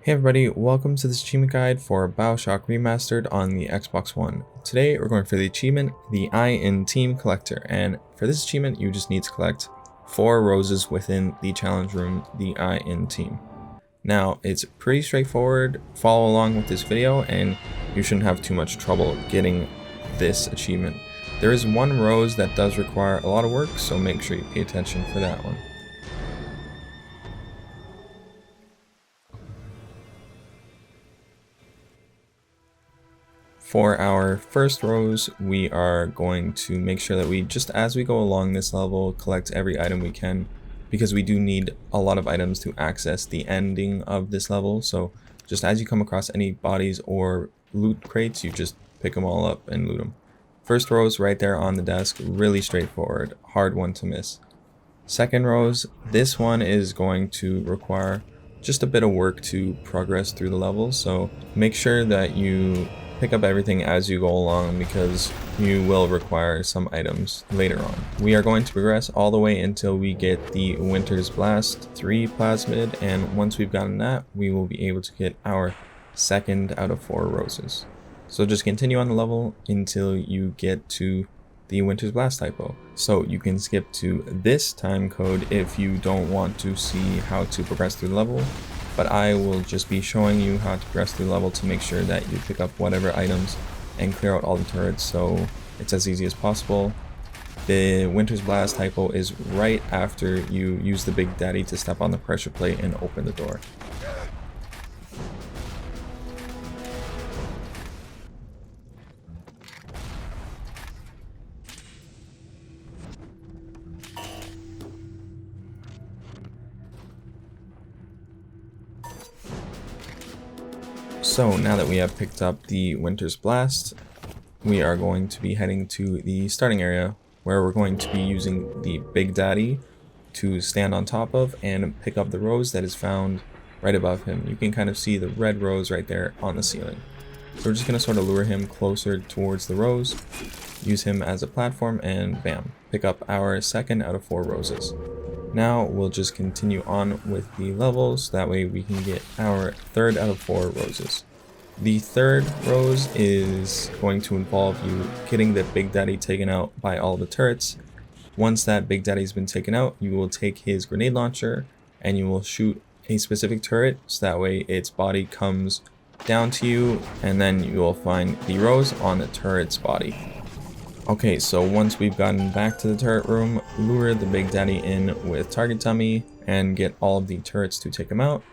Hey everybody, welcome to this achievement guide for Bioshock Remastered on the Xbox One. Today we're going for the achievement, the Eye in Team Collector, and for this achievement you just need to collect 4 roses within the challenge room, the Eye in Team. Now it's pretty straightforward, follow along with this video and you shouldn't have too much trouble getting this achievement. There is one rose that does require a lot of work, so make sure you pay attention for that one. For our first rose, we are going to make sure that we, just as we go along this level, collect every item we can, because we do need a lot of items to access the ending of this level. So just as you come across any bodies or loot crates, you just pick them all up and loot them. First rose right there on the desk, really straightforward, hard one to miss. Second rose, this one is going to require just a bit of work to progress through the level, so make sure that you pick up everything as you go along because you will require some items later on. We are going to progress all the way until we get the Winter's Blast 3 plasmid, and once we've gotten that, we will be able to get our second out of 4 roses. So just continue on the level until you get to the Winter's Blast typo. So you can skip to this time code if you don't want to see how to progress through the level, but I will just be showing you how to progress through the level to make sure that you pick up whatever items and clear out all the turrets, so it's as easy as possible. The Winter's Blast typo is right after you use the Big Daddy to step on the pressure plate and open the door. So now that we have picked up the Winter's Blast, we are going to be heading to the starting area where we're going to be using the Big Daddy to stand on top of and pick up the rose that is found right above him. You can kind of see the red rose right there on the ceiling. So we're just going to sort of lure him closer towards the rose, use him as a platform, and bam, pick up our second out of 4 roses. Now we'll just continue on with the levels, that way we can get our third out of 4 roses. The third rose is going to involve you getting the Big Daddy taken out by all the turrets. Once that Big Daddy's been taken out, you will take his grenade launcher and you will shoot a specific turret, so that way its body comes down to you, and then you will find the rose on the turret's body. Okay, so once we've gotten back to the turret room, lure the Big Daddy in with target dummy and get all of the turrets to take him out.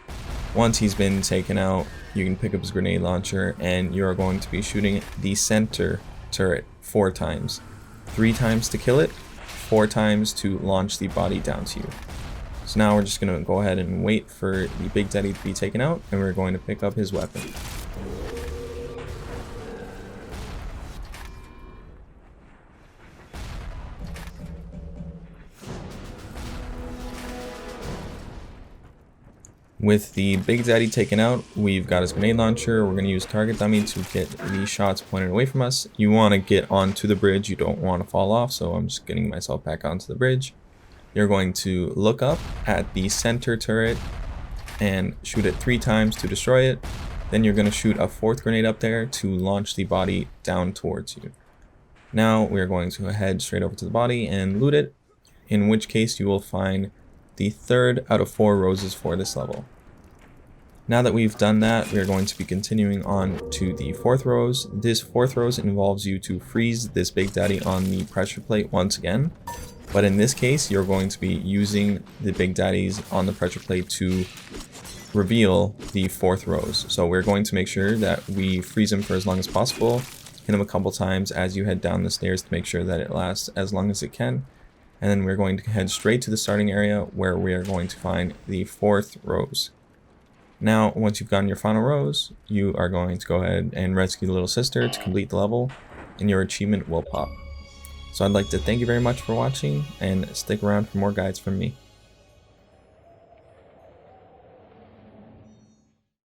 Once he's been taken out, you can pick up his grenade launcher and you are going to be shooting the center turret 4 times. 3 times to kill it, 4 times to launch the body down to you. So now we're just going to go ahead and wait for the Big Daddy to be taken out, and we're going to pick up his weapon. With the Big Daddy taken out, we've got his grenade launcher. We're going to use target dummy to get the shots pointed away from us. You want to get onto the bridge, you don't want to fall off, so I'm just getting myself back onto the bridge. You're going to look up at the center turret and shoot it 3 times to destroy it. Then you're going to shoot a 4th grenade up there to launch the body down towards you. Now we're going to head straight over to the body and loot it, in which case you will find the third out of 4 roses for this level. Now that we've done that, we're going to be continuing on to the 4th rose. This 4th rose involves you to freeze this Big Daddy on the pressure plate once again, but in this case you're going to be using the Big Daddies on the pressure plate to reveal the 4th rose. So we're going to make sure that we freeze him for as long as possible, hit him a couple times as you head down the stairs to make sure that it lasts as long as it can. And then we're going to head straight to the starting area where we are going to find the 4th rose. Now, once you've gotten your final rose, you are going to go ahead and rescue the little sister to complete the level, and your achievement will pop. So I'd like to thank you very much for watching, and stick around for more guides from me.